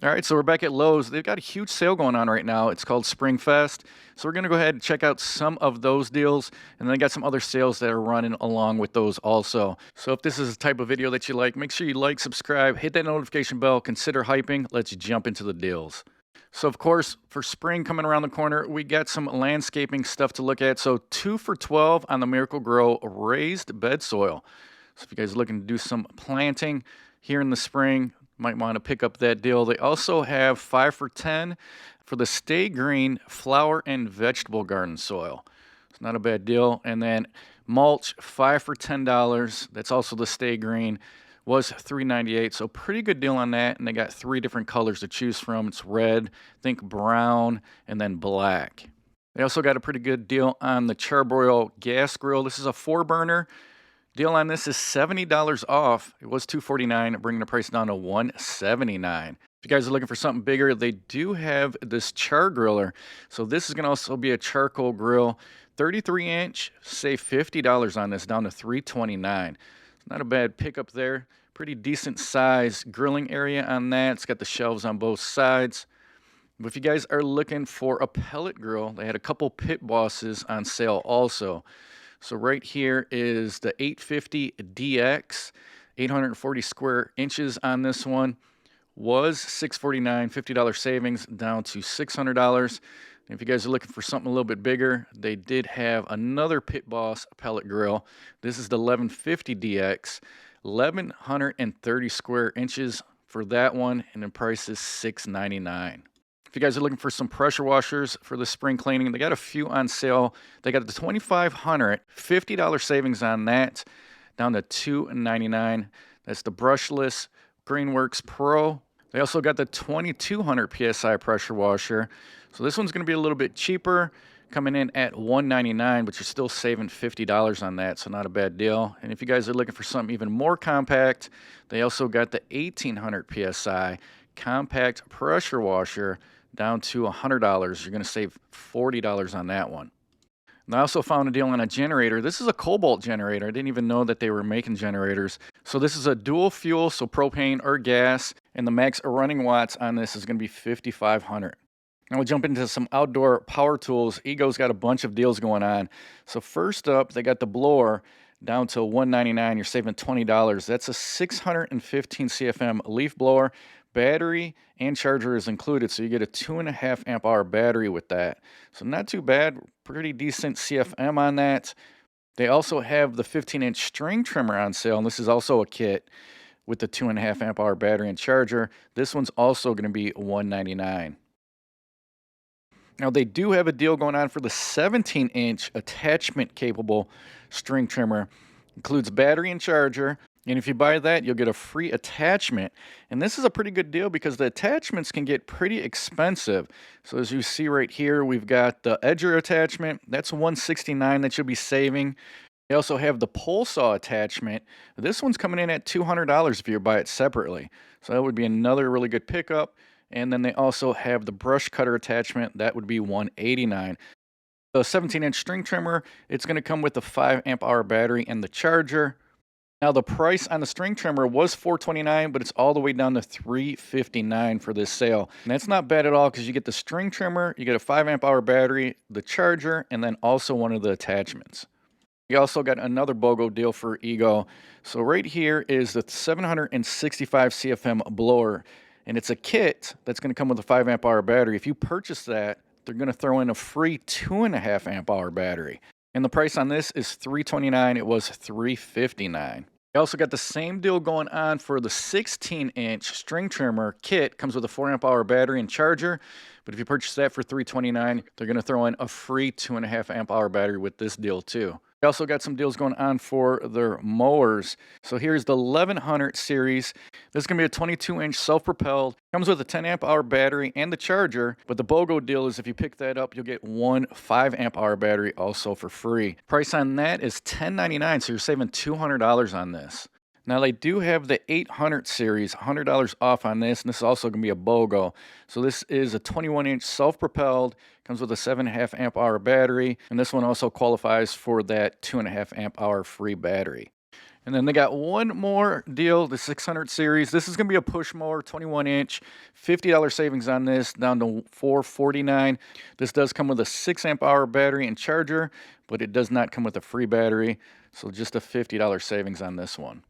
All right, so we're back at Lowe's. They've got a huge sale going on right now. It's called Spring Fest. So we're going to go ahead and check out some of those deals. And then I got some other sales that are running along with those also. So if this is the type of video that you like, make sure you like, subscribe, hit that notification bell, consider hyping. Let's jump into the deals. So of course, for spring coming around the corner, we got some landscaping stuff to look at. So 2 for $12 on the Miracle-Gro raised bed soil. So if you guys are looking to do some planting here in the spring, might want to pick up that deal. They also have 5 for $10 for the Stay Green flower and vegetable garden soil. It's not a bad deal. And then mulch, 5 for $10. That's also the Stay Green. Was $3.98, so pretty good deal on that. And they got 3 different colors to choose from. It's red, think brown, and then black. They also got a pretty good deal on the Charbroil gas grill. This is a 4-burner. Deal on this is $70 off. It was $249, bringing the price down to $179. If you guys are looking for something bigger, they do have this char griller. So this is going to also be a charcoal grill. 33-inch, save $50 on this, down to $329. It's not a bad pickup there. Pretty decent size grilling area on that. It's got the shelves on both sides. But if you guys are looking for a pellet grill, they had a couple Pit Bosses on sale also. So right here is the 850 DX, 840 square inches on this one. Was $649, $50 savings, down to $600. If you guys are looking for something a little bit bigger, they did have another Pit Boss pellet grill. This is the 1150 DX, 1130 square inches for that one, and the price is $699. If you guys are looking for some pressure washers for the spring cleaning, they got a few on sale. They got the 2500, $50 savings on that, down to $299. That's the brushless Greenworks Pro. They also got the 2200 PSI pressure washer. So this one's going to be a little bit cheaper, coming in at $199, but you're still saving $50 on that, so not a bad deal. And if you guys are looking for something even more compact, they also got the 1800 PSI compact pressure washer, down to $100. You're going to save $40 on that one. And I also found a deal on a generator. This is a Kobalt generator. I didn't even know that they were making generators. So this is a dual fuel, so propane or gas, and the max running watts on this is going to be 5,500. Now we'll jump into some outdoor power tools. Ego's got a bunch of deals going on. So first up, they got the blower down to $199. You're saving $20. That's a 615 CFM leaf blower. Battery and charger is included, so you get a 2.5 amp hour battery with that. So not too bad, pretty decent CFM on that. They also have the 15-inch string trimmer on sale, and this is also a kit with the 2.5 amp hour battery and charger. This one's also going to be $199. Now they do have a deal going on for the 17-inch attachment capable string trimmer. Includes battery and charger. And if you buy that, you'll get a free attachment. And this is a pretty good deal because the attachments can get pretty expensive. So as you see right here, we've got the edger attachment. That's $169 that you'll be saving. They also have the pole saw attachment. This one's coming in at $200 if you buy it separately. So that would be another really good pickup. And then they also have the brush cutter attachment. That would be $189. The 17-inch string trimmer, it's going to come with a 5 amp hour battery and the charger. Now the price on the string trimmer was $429, but it's all the way down to $359 for this sale. And that's not bad at all because you get the string trimmer, you get a 5 amp hour battery, the charger, and then also one of the attachments. You also got another BOGO deal for Ego. So right here is the 765 CFM blower, and it's a kit that's going to come with a 5 amp hour battery. If you purchase that, they're going to throw in a free 2.5 amp hour battery. And the price on this is $329. It was $359. I also got the same deal going on for the 16-inch string trimmer kit. Comes with a 4 amp hour battery and charger. But if you purchase that for $329, they're going to throw in a free 2.5 amp hour battery with this deal too. We also got some deals going on for their mowers. So here's the 1100 series. This is going to be a 22-inch self-propelled. Comes with a 10 amp hour battery and the charger. But the BOGO deal is if you pick that up, you'll get one 5 amp hour battery also for free. Price on that is $10.99, so you're saving $200 on this. Now they do have the 800 series, $100 off on this, and this is also going to be a BOGO. So this is a 21-inch self-propelled, comes with a 7.5 amp hour battery, and this one also qualifies for that 2.5 amp hour free battery. And then they got one more deal, the 600 series. This is going to be a push mower, 21 inch, $50 savings on this, down to $449. This does come with a 6 amp hour battery and charger, but it does not come with a free battery. So just a $50 savings on this one.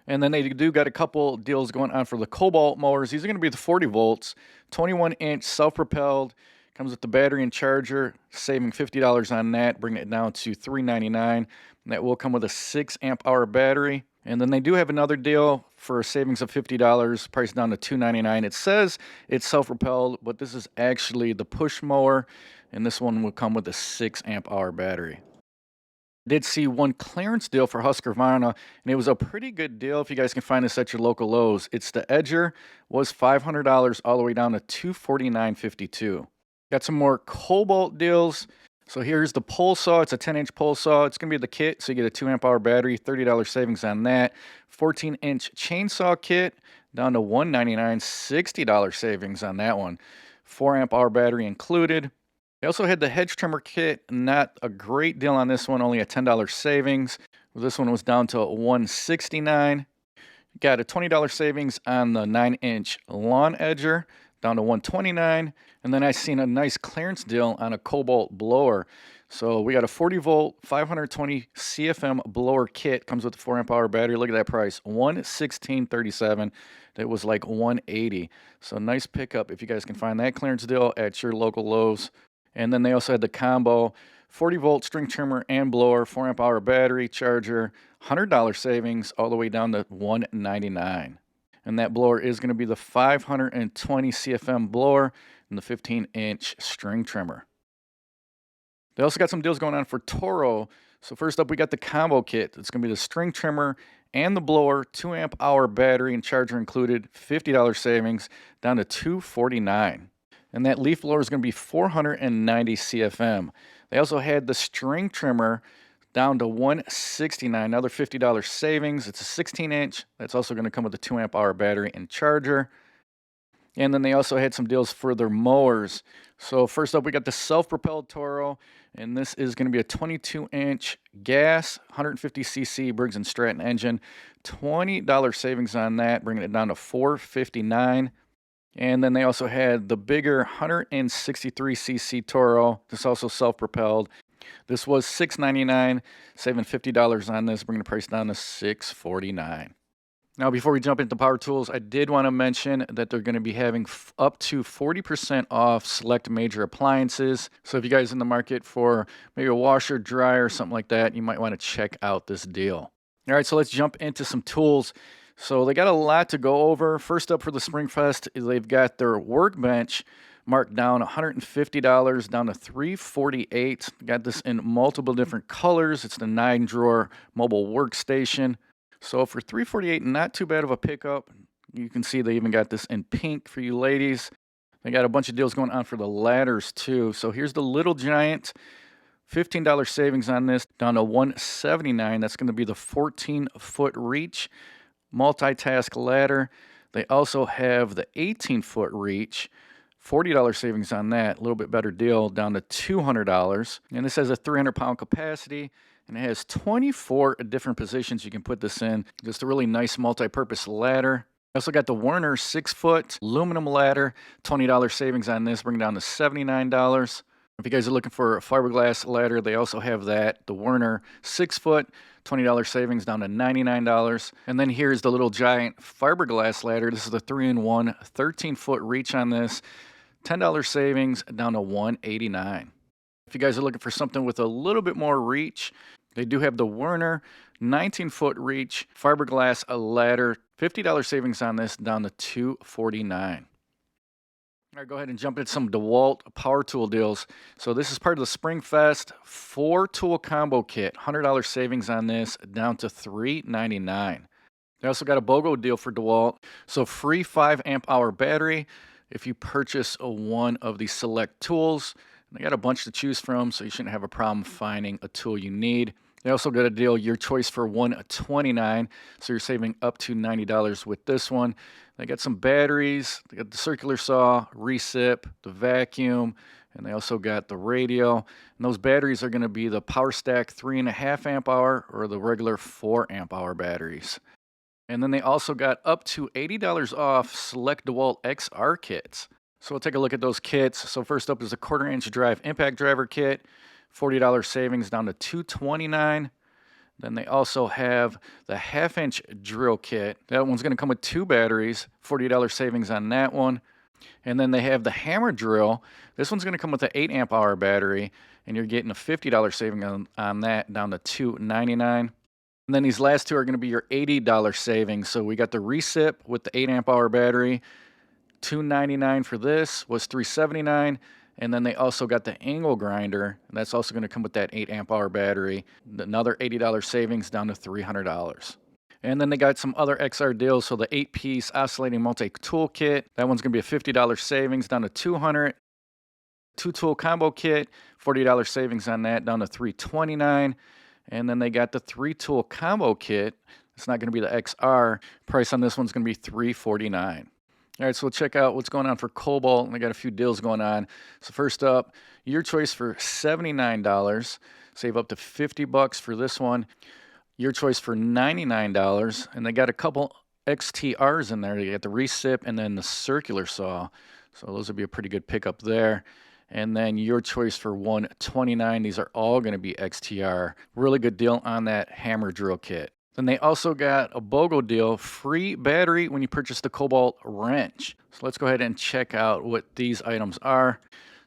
And then they do got a couple deals going on for the Kobalt mowers. These are going to be the 40 volts, 21 inch, self-propelled. Comes with the battery and charger, saving $50 on that, bringing it down to $399. That will come with a 6 amp hour battery. And then they do have another deal for a savings of $50, priced down to $299. It says it's self-propelled, but this is actually the push mower, and this one will come with a 6 amp hour battery. I did see one clearance deal for Husqvarna, and it was a pretty good deal if you guys can find this at your local Lowe's. It's the Edger, was $500 all the way down to $249.52. Got some more Kobalt deals. So here's the pole saw. It's a 10-inch pole saw. It's going to be the kit, so you get a 2 amp hour battery, $30 savings on that. 14-inch chainsaw kit, down to $199, $60 savings on that one. 4 amp hour battery included. They also had the hedge trimmer kit. Not a great deal on this one, only a $10 savings. This one was down to $169. Got a $20 savings on the 9-inch lawn edger, down to $129. And then I seen a nice clearance deal on a Kobalt blower. So we got a 40 volt, 520 CFM blower kit. Comes with a 4 amp hour battery. Look at that price, $116.37. That was like $180. So nice pickup if you guys can find that clearance deal at your local Lowe's. And then they also had the combo 40 volt string trimmer and blower, 4 amp hour battery, charger, $100 savings all the way down to $199. And that blower is going to be the 520 CFM blower and the 15-inch string trimmer. They also got some deals going on for Toro. So first up, we got the combo kit. It's going to be the string trimmer and the blower, 2 amp hour battery and charger included, $50 savings, down to $249. And that leaf blower is going to be 490 CFM. They also had the string trimmer down to $169, another $50 savings. It's a 16-inch. That's also going to come with a 2 amp hour battery and charger. And then they also had some deals for their mowers. So first up, we got the self-propelled Toro, and this is going to be a 22-inch gas, 150cc Briggs & Stratton engine, $20 savings on that, bringing it down to $459. And then they also had the bigger 163cc Toro. This also self-propelled. This was $699, saving $50 on this, bringing the price down to $649. Now, before we jump into power tools, I did want to mention that they're going to be having up to 40% off select major appliances. So if you guys are in the market for maybe a washer, dryer, something like that, you might want to check out this deal. All right, so let's jump into some tools. So they got a lot to go over. First up for the SpringFest, they've got their workbench marked down $150 down to $348. Got this in multiple different colors. It's the 9-drawer mobile workstation. So for $348, not too bad of a pickup. You can see they even got this in pink for you ladies. They got a bunch of deals going on for the ladders too. So here's the Little Giant, $15 savings on this, down to $179. That's going to be the 14-foot reach multitask ladder. They also have the 18-foot reach, $40 savings on that, a little bit better deal, down to $200. And this has a 300-pound capacity, and it has 24 different positions you can put this in. Just a really nice multi-purpose ladder. I also got the Werner 6-foot aluminum ladder, $20 savings on this, bringing it down to $79. If you guys are looking for a fiberglass ladder, they also have that. The Werner 6-foot, $20 savings down to $99. And then here's the Little Giant fiberglass ladder. This is the 3-in-1, 13-foot reach on this, $10 savings down to $189. If you guys are looking for something with a little bit more reach, they do have the Werner 19-foot reach fiberglass ladder, $50 savings on this down to $249. All right, go ahead and jump into some DeWalt power tool deals. So this is part of the SpringFest 4-tool combo kit, $100 savings on this down to $399. They also got a BOGO deal for DeWalt. So free 5 amp hour battery if you purchase one of these select tools. They got a bunch to choose from, so you shouldn't have a problem finding a tool you need. They also got a deal, your choice for $129, so you're saving up to $90 with this one. They got some batteries, they got the circular saw, recip, the vacuum, And they also got the radio. And those batteries are going to be the Power Stack 3.5 amp hour or the regular 4 amp hour batteries. And then they also got up to $80 off select DeWalt XR kits. So we'll take a look at those kits. So first up is a 1/4 inch drive impact driver kit, $40 savings down to $229. Then they also have the 1/2 inch drill kit. That one's going to come with 2 batteries, $40 savings on that one. And then they have the hammer drill. This one's going to come with an 8 amp hour battery, and you're getting a $50 saving on that down to $299. And then these last two are going to be your $80 savings. So we got the recip with the 8 amp hour battery, $299 for this, was $379. And then they also got the angle grinder, and that's also going to come with that 8 amp hour battery, another $80 savings down to $300. And then they got some other XR deals. So the 8-piece oscillating multi-tool kit, that one's going to be a $50 savings down to $200. 2-tool combo kit, $40 savings on that down to $329. And then they got the 3-tool combo kit. It's not going to be the XR. Price on this one's going to be $349. All right, so we'll check out what's going on for Kobalt, and I got a few deals going on. So first up, your choice for $79, save up to $50 for this one. Your choice for $99, and they got a couple XTRs in there. They got the recip and then the circular saw. So those would be a pretty good pickup there. And then your choice for $129. These are all going to be XTR. Really good deal on that hammer drill kit. Then they also got a BOGO deal, free battery when you purchase the Kobalt wrench. So let's go ahead and check out what these items are.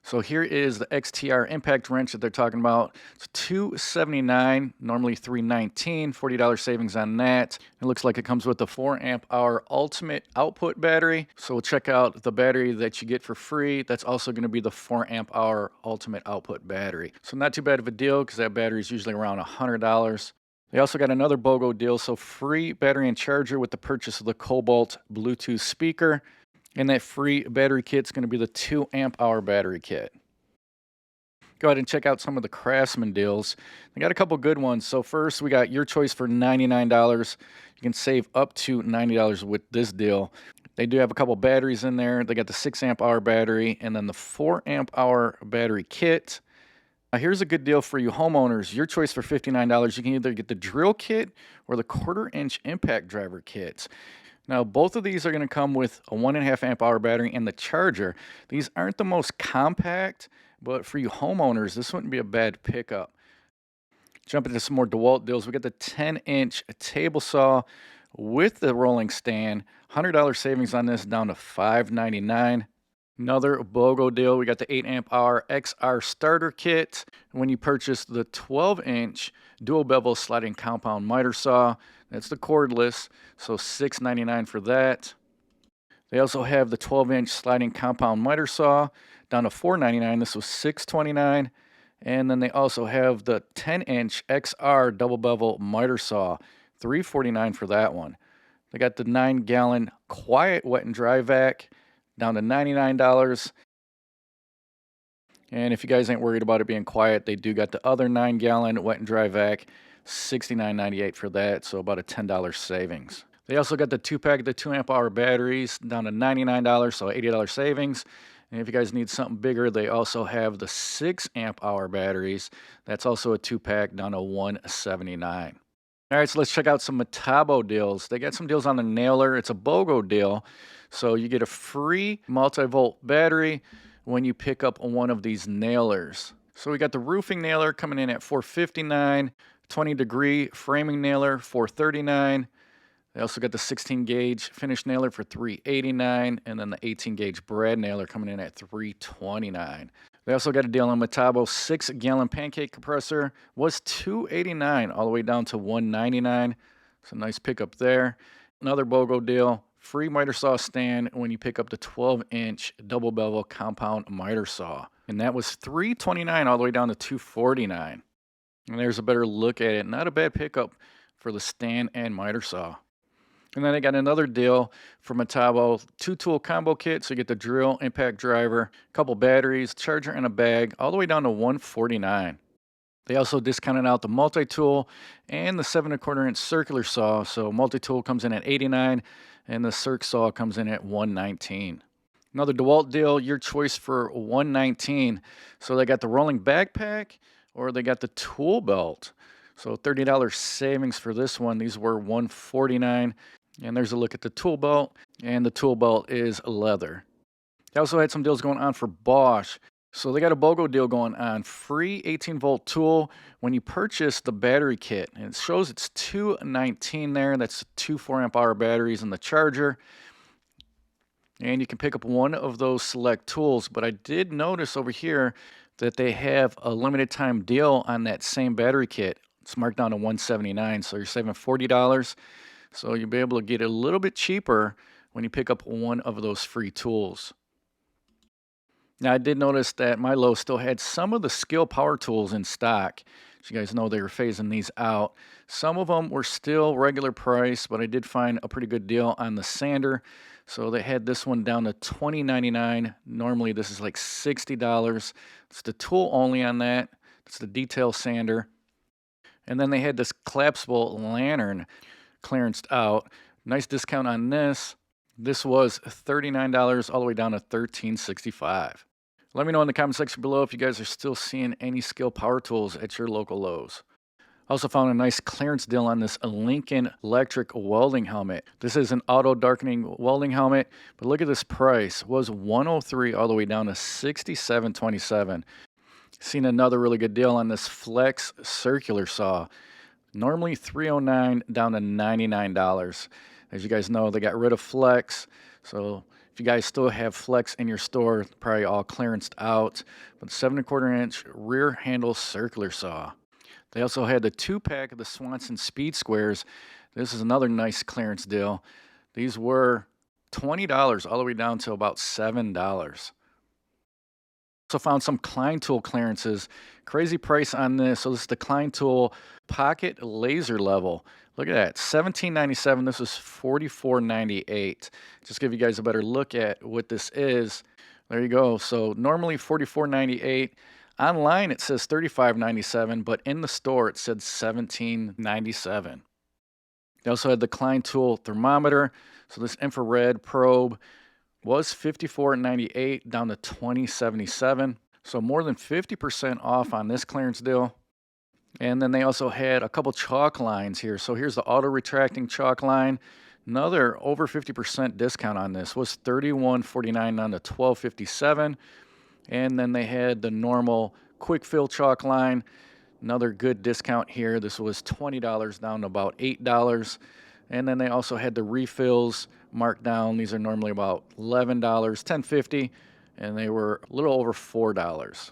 So here is the XTR impact wrench that they're talking about. It's $279, normally $319, $40 savings on that. It looks like it comes with a 4 amp hour ultimate output battery. So we'll check out the battery that you get for free. That's also going to be the 4 amp hour ultimate output battery. So not too bad of a deal because that battery is usually around $100. They also got another BOGO deal, so free battery and charger with the purchase of the Kobalt Bluetooth speaker. And that free battery kit's going to be the 2 amp hour battery kit. Go ahead and check out some of the Craftsman deals. They got a couple good ones. So first, we got your choice for $99. You can save up to $90 with this deal. They do have a couple batteries in there. They got the 6 amp hour battery and then the 4 amp hour battery kit. Now here's a good deal for you homeowners. Your choice for $59. You can either get the drill kit or the 1/4 inch impact driver kits. Now, both of these are going to come with a 1.5 amp hour battery and the charger. These aren't the most compact, but for you homeowners, this wouldn't be a bad pickup. Jump into some more DeWalt deals. We got the 10-inch table saw with the rolling stand. $100 savings on this down to $599. Another BOGO deal. We got the 8 amp hour XR starter kit. When you purchase the 12-inch dual bevel sliding compound miter saw, that's the cordless, so $699 for that. They also have the 12-inch sliding compound miter saw down to $499. This was $629. And then they also have the 10-inch XR double bevel miter saw, $349 for that one. They got the 9-gallon quiet wet and dry vac down to $99. And if you guys ain't worried about it being quiet, they do got the other 9-gallon wet and dry vac, $69.98 for that, so about a $10 savings. They also got the 2-pack of the 2 amp hour batteries down to $99, so $80 savings. And if you guys need something bigger, they also have the 6 amp hour batteries. That's also a 2-pack down to $179. All right, so let's check out some Metabo deals. They got some deals on the nailer. It's a BOGO deal. So you get a free multi-volt battery when you pick up one of these nailers. So we got the roofing nailer coming in at $459, 20-degree framing nailer $439. They also got the 16-gauge finish nailer for $389, and then the 18-gauge brad nailer coming in at $329. They also got a deal on Metabo 6-gallon pancake compressor, was $289 all the way down to $199. It's a nice pickup there. Another BOGO deal, free miter saw stand when you pick up the 12-inch double bevel compound miter saw. And that was $329 all the way down to $249. And there's a better look at it. Not a bad pickup for the stand and miter saw. And then I got another deal for Metabo 2-tool combo kit. So you get the drill, impact driver, a couple batteries, charger, and a bag, all the way down to $149. They also discounted out the multi-tool and the 7.25 inch circular saw. So multi-tool comes in at $89 and the circ saw comes in at $119. Another DeWalt deal, your choice for $119. So they got the rolling backpack or they got the tool belt. So $30 savings for this one. These were $149. And there's a look at the tool belt, and the tool belt is leather. They also had some deals going on for Bosch. So they got a BOGO deal going on. Free 18-volt tool when you purchase the battery kit. And it shows it's $219 there. That's 2 4-amp-hour batteries in the charger. And you can pick up one of those select tools. But I did notice over here that they have a limited time deal on that same battery kit. It's marked down to $179, so you're saving $40. So you'll be able to get it a little bit cheaper when you pick up one of those free tools. Now, I did notice that my Lowe still had some of the Skill power tools in stock. As you guys know, they were phasing these out. Some of them were still regular price, but I did find a pretty good deal on the sander. So they had this one down to $20.99. Normally, this is like $60. It's the tool only on that. It's the detail sander. And then they had this collapsible lantern clearanced out. Nice discount on this. This was $39 all the way down to $13.65. Let me know in the comment section below if you guys are still seeing any Skill power tools at your local Lowe's. Also found a nice clearance deal on this Lincoln electric welding helmet. This is an auto darkening welding helmet, but look at this price. It was $103 all the way down to $67.27. Seen another really good deal on this Flex circular saw. Normally $309 down to $99. As you guys know, they got rid of Flex. So if you guys still have Flex in your store, probably all clearanced out. But 7¼ inch rear handle circular saw. They also had the 2-pack of the Swanson Speed Squares. This is another nice clearance deal. These were $20 all the way down to about $7. Also found some Klein Tool clearances. Crazy price on this. So this is the Klein Tool Pocket Laser Level. Look at that, $17.97. This is $44.98. Just give you guys a better look at what this is. There you go. So normally $44.98. Online it says $35.97, but in the store it said $17.97. They also had the Klein Tool thermometer. So this infrared probe was $54.98 down to $20.77. So more than 50% off on this clearance deal. And then they also had a couple chalk lines here. So here's the auto retracting chalk line. Another over 50% discount on this was $31.49 down to $12.57. And then they had the normal quick fill chalk line. Another good discount here. This was $20 down to about $8. And then they also had the refills marked down. These are normally about $11, $10.50, and they were a little over $4.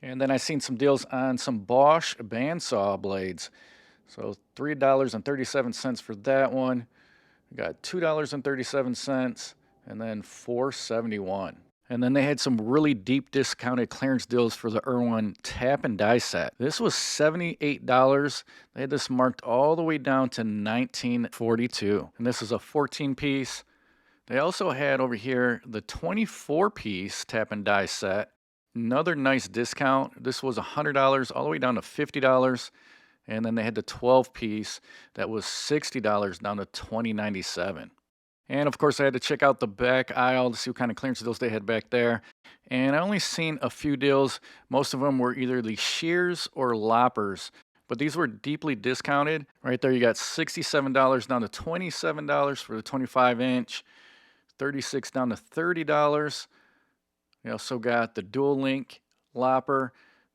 And then I seen some deals on some Bosch bandsaw blades. So $3.37 for that one. We got $2.37, and then $4.71. And then they had some really deep discounted clearance deals for the Irwin tap and die set. This was $78. They had this marked all the way down to $19.42. And this is a 14-piece. They also had over here the 24-piece tap and die set. Another nice discount. This was $100 all the way down to $50. And then they had the 12-piece that was $60 down to $20.97. And of course, I had to check out the back aisle to see what kind of clearance deals they had back there. And I only seen a few deals. Most of them were either the shears or loppers. But these were deeply discounted. Right there, you got $67 down to $27 for the 25-inch. $36 down to $30. You also got the dual link lopper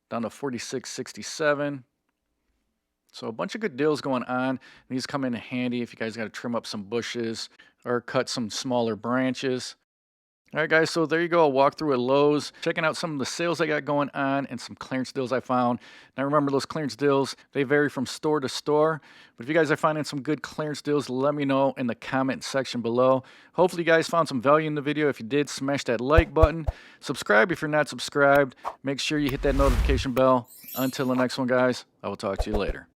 down to $46.67. So a bunch of good deals going on. These come in handy if you guys got to trim up some bushes or cut some smaller branches. All right, guys, so there you go. I'll walk through at Lowe's, checking out some of the sales I got going on and some clearance deals I found. Now, remember, those clearance deals, they vary from store to store. But if you guys are finding some good clearance deals, let me know in the comment section below. Hopefully, you guys found some value in the video. If you did, smash that like button. Subscribe if you're not subscribed. Make sure you hit that notification bell. Until the next one, guys, I will talk to you later.